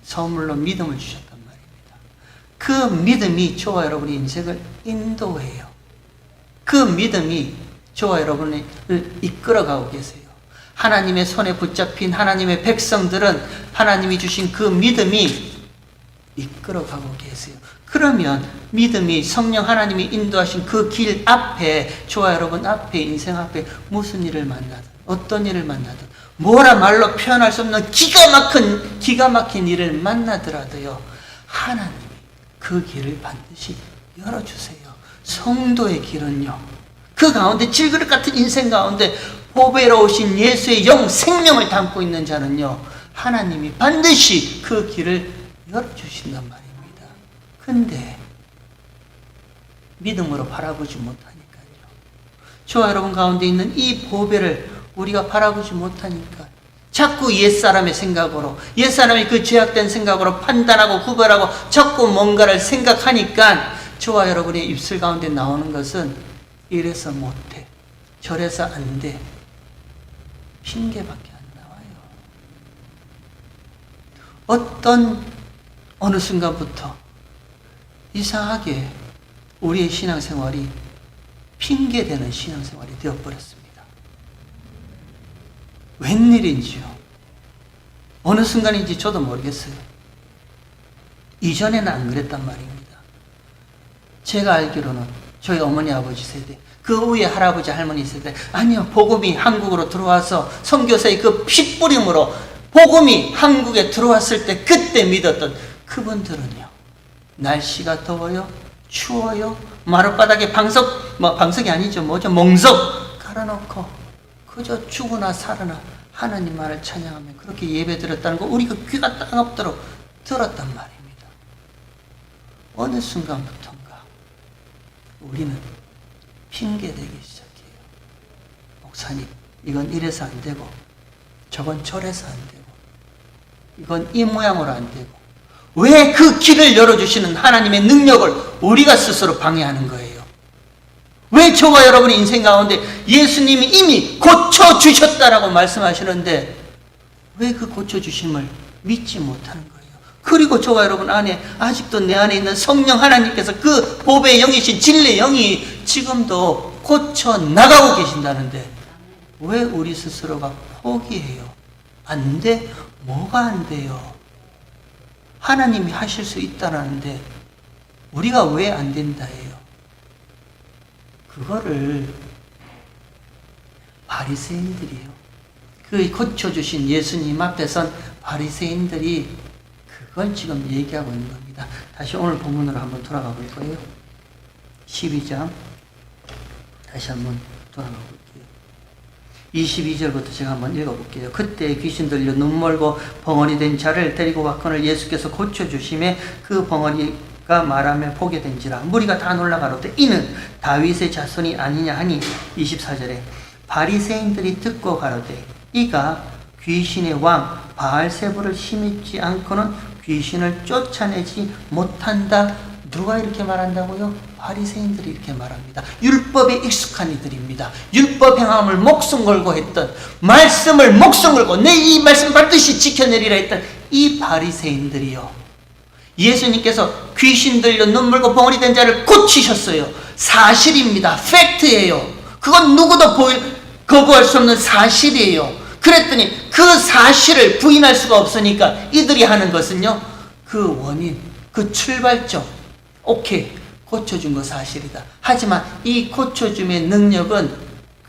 선물로 믿음을 주셨단 말입니다. 그 믿음이 저와 여러분의 인생을 인도해요. 그 믿음이 저와 여러분을 이끌어가고 계세요. 하나님의 손에 붙잡힌 하나님의 백성들은 하나님이 주신 그 믿음이 이끌어가고 계세요. 그러면 믿음이 성령 하나님이 인도하신 그 길 앞에, 저와 여러분 앞에, 인생 앞에 무슨 일을 만나든 어떤 일을 만나든 뭐라 말로 표현할 수 없는 기가 막힌 일을 만나더라도요, 하나님이 그 길을 반드시 열어주세요. 성도의 길은요, 그 가운데 질그릇 같은 인생 가운데 보배로 오신 예수의 영 생명을 담고 있는 자는요, 하나님이 반드시 그 길을 열어주신단 말입니다. 근데 믿음으로 바라보지 못하니까요. 저와 여러분 가운데 있는 이 보배를 우리가 바라보지 못하니까 자꾸 옛사람의 생각으로, 옛사람이 그 죄악된 생각으로 판단하고 구별하고 자꾸 뭔가를 생각하니까 저와 여러분의 입술 가운데 나오는 것은 이래서 못해, 저래서 안 돼, 핑계밖에 안 나와요. 어느 순간부터 이상하게 우리의 신앙생활이 핑계대는 신앙생활이 되어버렸습니다. 웬일인지요? 어느 순간인지 저도 모르겠어요. 이전에는 안 그랬단 말입니다. 제가 알기로는 저희 어머니 아버지 세대, 그 위에 할아버지 할머니 세대, 아니요, 복음이 한국으로 들어와서 선교사의 그 핏부림으로 복음이 한국에 들어왔을 때 그때 믿었던 그분들은요, 날씨가 더워요, 추워요, 마룻바닥에 방석이 아니죠, 멍석 깔아놓고 그저 죽으나 살으나 하나님 말을 찬양하며 그렇게 예배 드렸다는 거 우리가 귀가 땅없도록 들었단 말입니다. 어느 순간부터인가 우리는 핑계대기 시작해요. 목사님, 이건 이래서 안 되고, 저건 저래서 안 되고, 이건 이 모양으로 안 되고, 왜 그 길을 열어주시는 하나님의 능력을 우리가 스스로 방해하는 거예요? 왜 저와 여러분의 인생 가운데 예수님이 이미 고쳐주셨다라고 말씀하시는데 왜 그 고쳐주심을 믿지 못하는 거예요? 그리고 저와 여러분 안에 아직도 내 안에 있는 성령 하나님께서 그 보배의 영이신 진리의 영이 지금도 고쳐 나가고 계신다는데 왜 우리 스스로가 포기해요? 안 돼? 뭐가 안 돼요? 하나님이 하실 수 있다라는데 우리가 왜 안 된다 해요? 그거를 바리새인들이요, 그 고쳐주신 예수님 앞에 선 바리새인들이 그걸 지금 얘기하고 있는 겁니다. 다시 오늘 본문으로 한번 돌아가 볼 거예요. 12장 다시 한번 돌아가 볼게요. 22절부터 제가 한번 읽어볼게요. 그때 귀신 들려 눈멀고 벙어리 된 자를 데리고 왔거늘 예수께서 고쳐주심에 그 벙어리가 말하며 보게 된지라. 무리가 다 놀라가로되 이는 다윗의 자손이 아니냐 하니 24절에 바리새인들이 듣고 가로되 이가 귀신의 왕 바알세불을 힘입지 않고는 귀신을 쫓아내지 못한다. 누가 이렇게 말한다고요? 바리새인들이 이렇게 말합니다. 율법에 익숙한 이들입니다. 율법 행함을 목숨 걸고 했던, 말씀을 목숨 걸고 내 이 말씀 반드시 지켜내리라 했던 이 바리새인들이요, 예수님께서 귀신 들려 눈물고 벙어리 된 자를 고치셨어요. 사실입니다. 팩트예요. 그건 누구도 거부할 수 없는 사실이에요. 그랬더니 그 사실을 부인할 수가 없으니까 이들이 하는 것은요, 그 원인, 그 출발점, 오케이, 고쳐준 거 사실이다. 하지만 이 고쳐줌의 능력은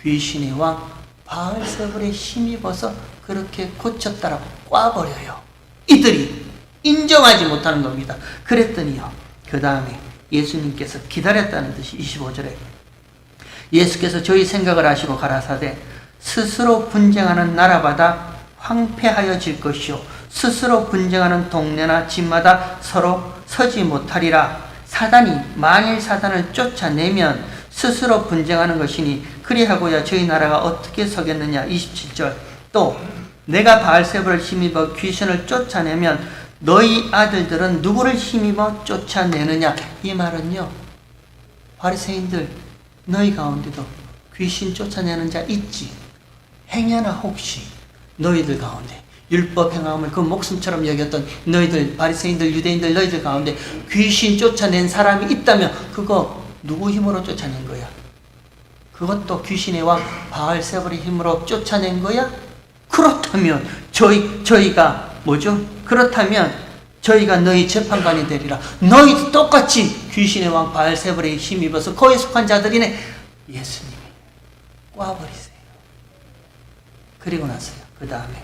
귀신의 왕 바알세불에 힘입어서 그렇게 고쳤다라고 꽈버려요. 이들이 인정하지 못하는 겁니다. 그랬더니요, 그 다음에 예수님께서 기다렸다는 듯이 25절에 예수께서 저희 생각을 아시고 가라사대 스스로 분쟁하는 나라마다 황폐하여질 것이요 스스로 분쟁하는 동네나 집마다 서로 서지 못하리라. 사단이 만일 사단을 쫓아내면 스스로 분쟁하는 것이니 그리하고야 저희 나라가 어떻게 서겠느냐. 27절 또 내가 바알세불을 힘입어 귀신을 쫓아내면 너희 아들들은 누구를 힘입어 쫓아내느냐. 이 말은요, 바리새인들 너희 가운데도 귀신 쫓아내는 자 있지? 행여나 혹시 너희들 가운데 율법 행함을 그 목숨처럼 여겼던 너희들 바리새인들 유대인들 너희들 가운데 귀신 쫓아낸 사람이 있다면 그거 누구 힘으로 쫓아낸 거야? 그것도 귀신의 왕 바알세불의 힘으로 쫓아낸 거야? 그렇다면 저희가 뭐죠? 그렇다면 저희가 너희 재판관이 되리라. 너희도 똑같이 귀신의 왕 바알세불에 힘입어서 거기에 속한 자들이네. 예수님이 꽈버리세요. 그리고 나서요. 그 다음에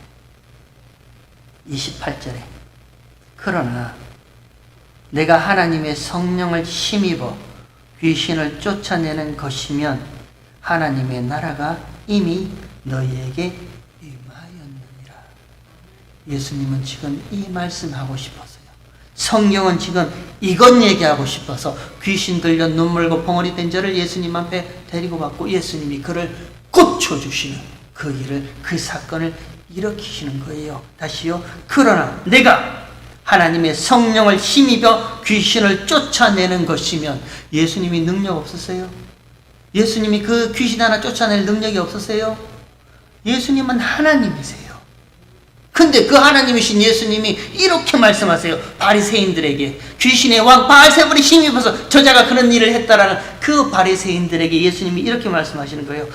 28절에 그러나 내가 하나님의 성령을 힘입어 귀신을 쫓아내는 것이면 하나님의 나라가 이미 너희에게 임하였느니라. 예수님은 지금 이 말씀하고 싶었어요. 성경은 지금 이것 얘기하고 싶어서 귀신 들려 눈물고 벙어리 된 자를 예수님 앞에 데리고 왔고 예수님이 그를 고쳐주시는 그 일을, 그 사건을 일으키시는 거예요. 다시요. 그러나 내가 하나님의 성령을 힘입어 귀신을 쫓아내는 것이면 예수님이 능력 없었어요? 예수님이 그 귀신 하나 쫓아낼 능력이 없었어요? 예수님은 하나님이세요. 근데 그 하나님이신 예수님이 이렇게 말씀하세요. 바리새인들에게 귀신의 왕 바알세불이 힘입어서 저자가 그런 일을 했다라는 그 바리새인들에게 예수님이 이렇게 말씀하시는 거예요.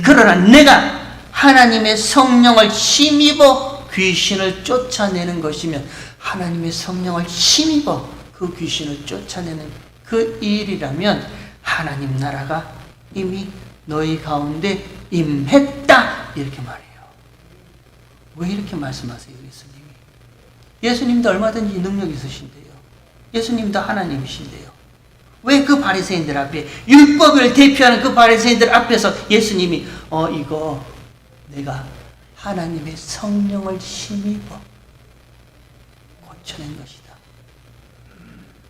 그러나 내가 하나님의 성령을 힘입어 귀신을 쫓아내는 것이면 하나님의 성령을 힘입어 그 귀신을 쫓아내는 그 일이라면 하나님 나라가 이미 너희 가운데 임했다 이렇게 말해요. 왜 이렇게 말씀하세요? 예수님이? 예수님도 얼마든지 능력이 있으신데요. 예수님도 하나님이신데요. 왜 그 바리새인들 앞에, 율법을 대표하는 그 바리새인들 앞에서 예수님이 이거 내가 하나님의 성령을 힘입어 고쳐낸 것이다.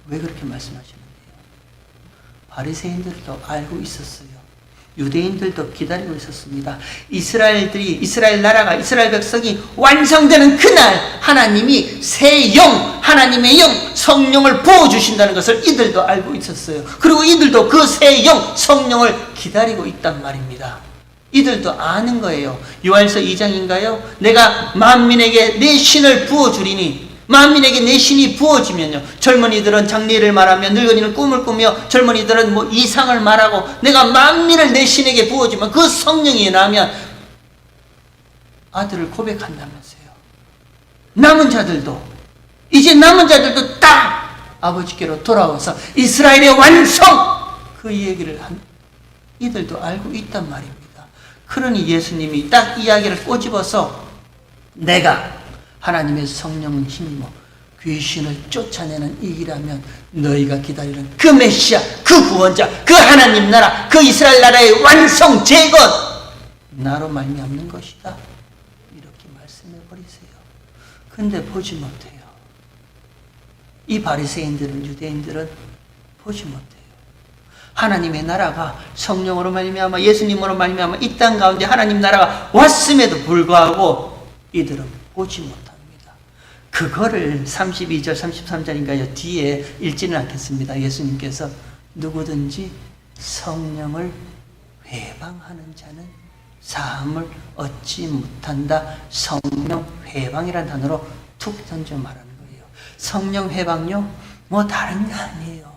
왜 그렇게 말씀하시는데요? 바리새인들도 알고 있었어요. 유대인들도 기다리고 있었습니다. 이스라엘 나라가, 이스라엘 백성이 완성되는 그날 하나님이 새 영, 하나님의 영, 성령을 부어주신다는 것을 이들도 알고 있었어요. 그리고 이들도 그 새 영, 성령을 기다리고 있단 말입니다. 이들도 아는 거예요. 요한서 2장인가요? 내가 만민에게 내 신을 부어주리니, 만민에게 내 신이 부어지면요, 젊은이들은 장래를 말하며 늙은이는 꿈을 꾸며 젊은이들은 뭐 이상을 말하고 내가 만민을 내 신에게 부어주면 그 성령이 나면 아들을 고백한다면서요. 남은 자들도 딱 아버지께로 돌아와서 이스라엘의 완성, 그 얘기를 이들도 알고 있단 말입니다. 그러니 예수님이 딱 이야기를 꼬집어서 내가 하나님의 성령을 힘입어 귀신을 쫓아내는 이 일이라면 너희가 기다리는 그 메시아, 그 구원자, 그 하나님 나라, 그 이스라엘 나라의 완성, 재건 나로 말미암는 것이다. 이렇게 말씀해 버리세요. 근데 보지 못해요. 이 바리새인들은, 유대인들은 보지 못해요. 하나님의 나라가 성령으로 말미암아, 예수님으로 말미암아 이 땅 가운데 하나님 나라가 왔음에도 불구하고 이들은 보지 못합니다. 그거를 32절, 33절인가요? 뒤에 읽지는 않겠습니다. 예수님께서 누구든지 성령을 회방하는 자는 사함을 얻지 못한다. 성령 회방이라는 단어로 툭 던져 말하는 거예요. 성령 회방요? 뭐 다른 게 아니에요.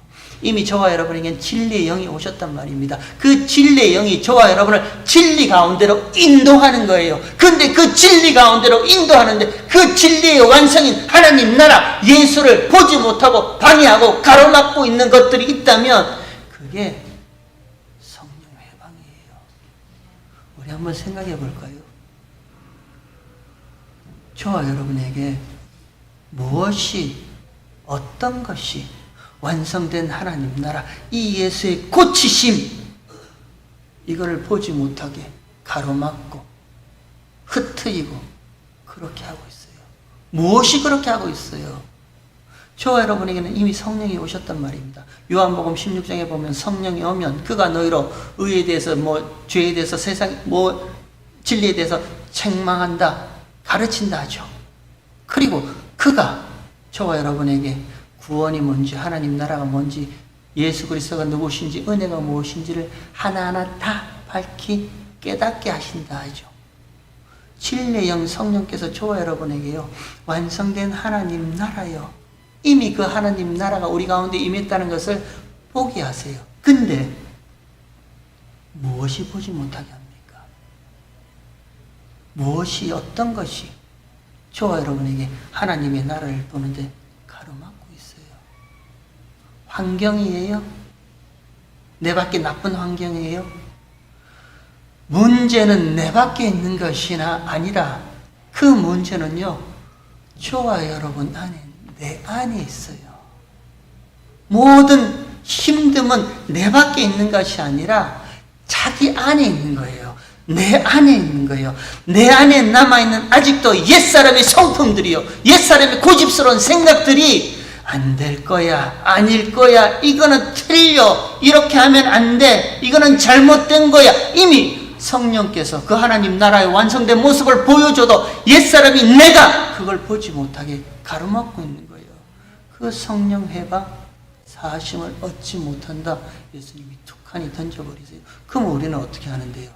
이미 저와 여러분에겐 진리의 영이 오셨단 말입니다. 그 진리의 영이 저와 여러분을 진리 가운데로 인도하는 거예요. 근데 그 진리 가운데로 인도하는데 그 진리의 완성인 하나님 나라 예수를 보지 못하고 방해하고 가로막고 있는 것들이 있다면 그게 성령 회방이에요. 우리 한번 생각해 볼까요? 저와 여러분에게 무엇이, 어떤 것이 완성된 하나님 나라, 이 예수의 고치심, 이거를 보지 못하게 가로막고 흩트이고 그렇게 하고 있어요. 무엇이 그렇게 하고 있어요? 저와 여러분에게는 이미 성령이 오셨단 말입니다. 요한복음 16장에 보면 성령이 오면 그가 너희로 의에 대해서 죄에 대해서 세상 진리에 대해서 책망한다, 가르친다 하죠. 그리고 그가 저와 여러분에게 구원이 뭔지, 하나님 나라가 뭔지, 예수 그리스도가 누구신지, 은혜가 무엇인지를 하나하나 다 밝히 깨닫게 하신다 하죠. 진리의 영 성령께서 저와 여러분에게요, 완성된 하나님 나라요, 이미 그 하나님 나라가 우리 가운데 임했다는 것을 보게 하세요. 근데 무엇이 보지 못하게 합니까? 무엇이 어떤 것이 저와 여러분에게 하나님의 나라를 보는데 가로막고 있어요? 환경이에요? 내 밖에 나쁜 환경이에요? 문제는 내 밖에 있는 것이나 아니라 그 문제는요, 저와 여러분 안에, 내 안에 있어요. 모든 힘듦은 내 밖에 있는 것이 아니라 자기 안에 있는 거예요. 내 안에 있는 거예요. 내 안에 남아있는 아직도 옛사람의 성품들이요, 옛사람의 고집스러운 생각들이 안 될 거야, 아닐 거야, 이거는 틀려, 이렇게 하면 안 돼, 이거는 잘못된 거야. 이미 성령께서 그 하나님 나라의 완성된 모습을 보여줘도 옛사람이 내가 그걸 보지 못하게 가로막고 있는 거예요. 그 성령 해봐 사심을 얻지 못한다. 예수님이 툭하니 던져버리세요. 그럼 우리는 어떻게 하는데요?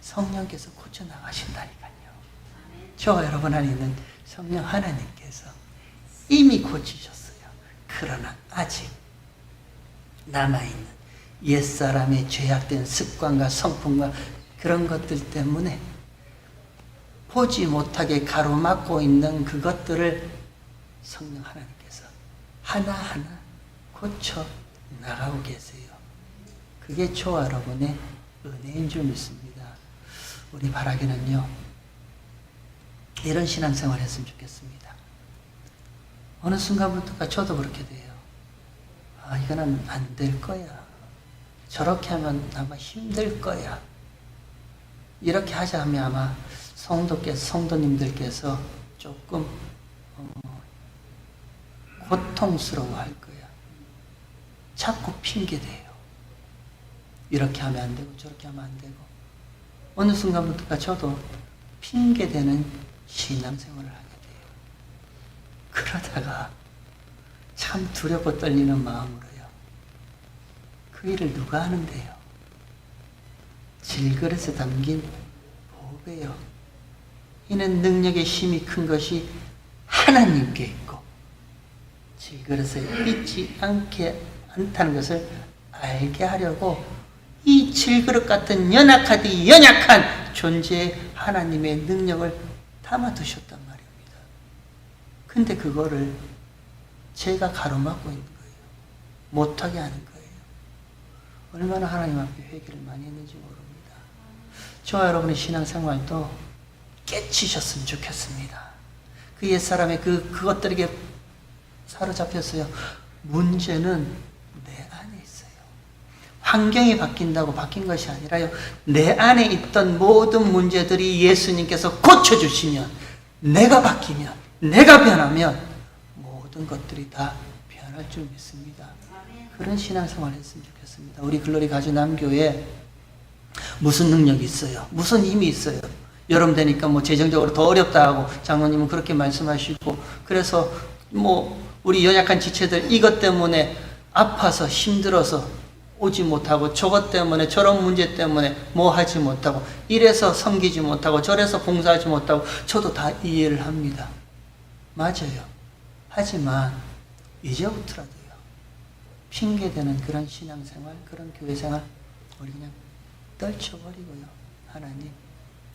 성령께서 고쳐나가신다니까요. 저와 여러분 안에 있는 성령 하나님께서 이미 고치셨어요. 그러나 아직 남아있는 옛사람의 죄악된 습관과 성품과 그런 것들 때문에 보지 못하게 가로막고 있는 그것들을 성령 하나님께서 하나하나 고쳐 나가고 계세요. 그게 저와 여러분의 은혜인 줄 믿습니다. 우리 바라기는요, 이런 신앙생활 했으면 좋겠습니다. 어느 순간부터가 저도 그렇게 돼요. 아, 이거는 안 될 거야. 저렇게 하면 아마 힘들 거야. 이렇게 하자 하면 아마 성도님들께서 조금 고통스러워 할 거야. 자꾸 핑계대요. 이렇게 하면 안 되고 저렇게 하면 안 되고. 어느 순간부터가 저도 핑계대는 신앙생활을 하게 돼요. 그러다가 참 두렵고 떨리는 마음으로요, 그 일을 누가 하는데요? 질그릇에 담긴 보배요. 이는 능력의 힘이 큰 것이 하나님께 있고 질그릇에 있지 않다는 것을 알게 하려고 이 질그릇 같은 연약한 존재에 하나님의 능력을 담아두셨단 말입니다. 근데 그거를 제가 가로막고 있는 거예요. 못하게 하는 거예요. 얼마나 하나님 앞에 회개를 많이 했는지 모릅니다. 저와 여러분의 신앙생활도 깨치셨으면 좋겠습니다. 그 옛사람의 그것들에게 사로잡혔어요. 문제는 내 안에 있어요. 환경이 바뀐다고 바뀐 것이 아니라요, 내 안에 있던 모든 문제들이 예수님께서 고쳐주시면, 내가 바뀌면, 내가 변하면 모든 것들이 다 변할 줄 믿습니다. 그런 신앙생활 했으면 좋겠습니다. 우리 글로리 가주남교회 무슨 능력이 있어요? 무슨 힘이 있어요? 여름 되니까 뭐 재정적으로 더 어렵다 하고 장로님은 그렇게 말씀하시고, 그래서 뭐 우리 연약한 지체들 이것 때문에 아파서 힘들어서 오지 못하고, 저것 때문에 저런 문제 때문에 뭐 하지 못하고, 이래서 섬기지 못하고 저래서 봉사하지 못하고, 저도 다 이해를 합니다. 맞아요. 하지만 이제부터라도요, 핑계대는 그런 신앙생활, 그런 교회생활 우리 그냥 떨쳐버리고요, 하나님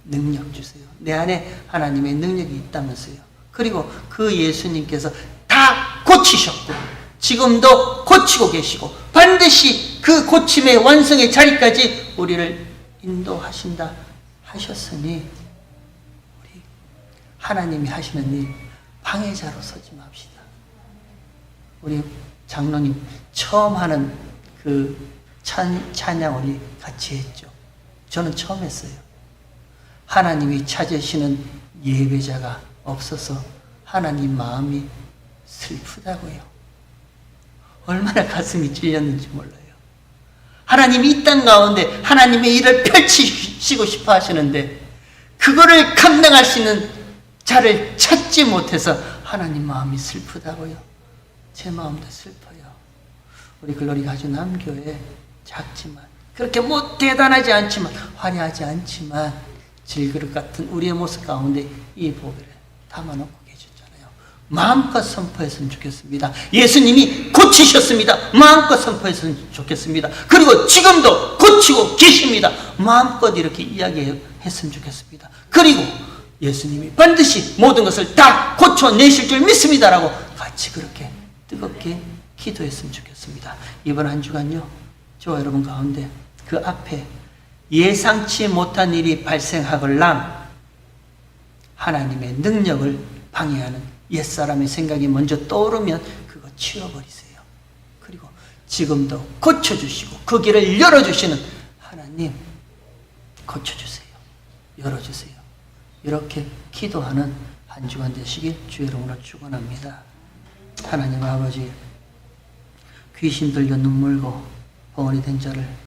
능력 주세요. 내 안에 하나님의 능력이 있다면서요. 그리고 그 예수님께서 다 고치셨고 지금도 고치고 계시고 반드시 그 고침의 완성의 자리까지 우리를 인도하신다 하셨으니, 우리 하나님이 하시는 일 방해자로 서지 맙시다. 우리 장로님 처음 하는 그 찬양 우리 같이 했죠. 저는 처음 했어요. 하나님이 찾으시는 예배자가 없어서 하나님 마음이 슬프다고요. 얼마나 가슴이 찔렸는지 몰라요. 하나님이 이 땅 가운데 하나님의 일을 펼치시고 싶어 하시는데 그거를 감당할 수 있는 자를 찾지 못해서 하나님 마음이 슬프다고요. 제 마음도 슬퍼요. 우리 글로리 가주 남교회 작지만, 그렇게 뭐 대단하지 않지만, 화려하지 않지만 질그릇 같은 우리의 모습 가운데 이 보배를 담아놓고 계셨잖아요. 마음껏 선포했으면 좋겠습니다. 예수님이 고치셨습니다. 마음껏 선포했으면 좋겠습니다. 그리고 지금도 고치고 계십니다. 마음껏 이렇게 이야기했으면 좋겠습니다. 그리고 예수님이 반드시 모든 것을 다 고쳐내실 줄 믿습니다라고 같이 그렇게 뜨겁게 기도했으면 좋겠습니다. 이번 한 주간요, 저와 여러분 가운데 그 앞에 예상치 못한 일이 발생하걸랑 하나님의 능력을 방해하는 옛사람의 생각이 먼저 떠오르면 그거 치워버리세요. 그리고 지금도 고쳐주시고 그 길을 열어주시는 하나님, 고쳐주세요. 열어주세요. 이렇게 기도하는 한 주간 되시길 주의 이름으로 축원합니다. 하나님 아버지, 귀신 들려 눈물고 벙어리 된 자를